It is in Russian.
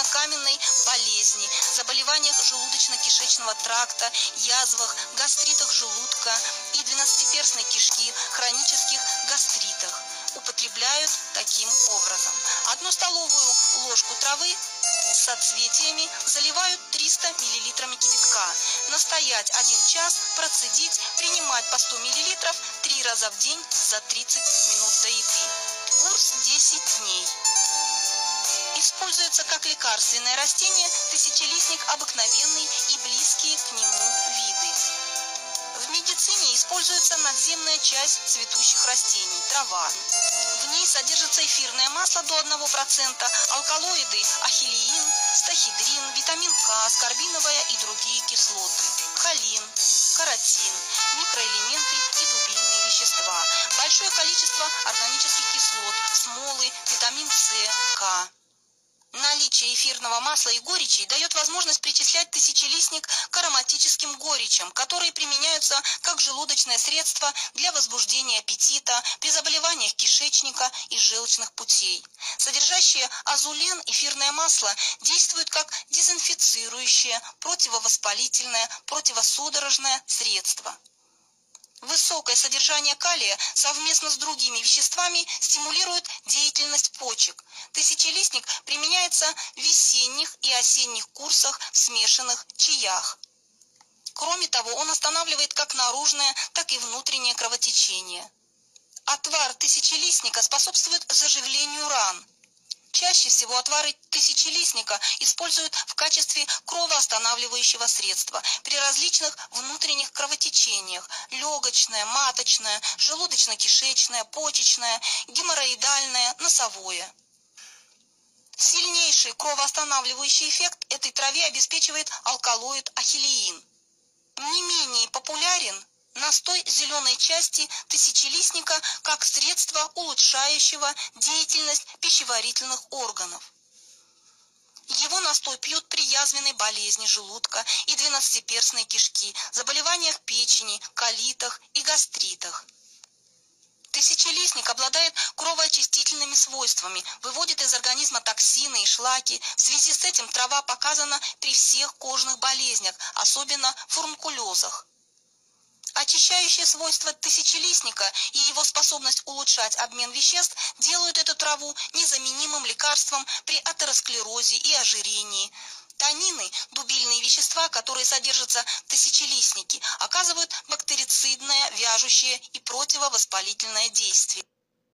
мочекаменной болезни, заболеваниях желудочно-кишечного тракта, язвах, гастритах желудка и двенадцатиперстной кишки, хронических гастритах. Употребляют таким образом: 1 столовую ложку травы с соцветиями заливают 300 мл кипятка, настоять 1 час, процедить, принимать по 100 мл 3 раза в день за 30 минут до еды. Курс 10 дней. Используется как лекарственное растение тысячелистник обыкновенный и близкие к нему виды. В медицине используется надземная часть цветущих растений – трава. В ней содержится эфирное масло до 1%, алкалоиды – ахиллеин, стахидрин, витамин К, аскорбиновая и другие кислоты, холин, каротин, микроэлементы и дубильные вещества, большое количество органических кислот, смолы, витамин С, К. Наличие эфирного масла и горечи дает возможность причислять тысячелистник к ароматическим горечам, которые применяются как желудочное средство для возбуждения аппетита при заболеваниях кишечника и желчных путей. Содержащее азулен эфирное масло действует как дезинфицирующее, противовоспалительное, противосудорожное средство. Высокое содержание калия совместно с другими веществами стимулирует деятельность почек. Тысячелистник применяется в весенних и осенних курсах в смешанных чаях. Кроме того, он останавливает как наружное, так и внутреннее кровотечение. Отвар тысячелистника способствует заживлению ран. Чаще всего отвары тысячелистника используют в качестве кровоостанавливающего средства при различных внутренних кровотечениях – легочное, маточное, желудочно-кишечное, почечное, геморроидальное, носовое. Сильнейший кровоостанавливающий эффект этой траве обеспечивает алкалоид ахиллеин. Не менее популярен настой зеленой части тысячелистника как средство, улучшающего деятельность пищеварительных органов. Его настой пьют при язвенной болезни желудка и двенадцатиперстной кишки, заболеваниях печени, колитах и гастритах. Тысячелистник обладает кровоочистительными свойствами, выводит из организма токсины и шлаки. В связи с этим трава показана при всех кожных болезнях, особенно фурункулезах. Очищающие свойства тысячелистника и его способность улучшать обмен веществ делают эту траву незаменимым лекарством при атеросклерозе и ожирении. Танины, дубильные вещества, которые содержатся в тысячелистнике, оказывают бактерицидное, вяжущее и противовоспалительное действие.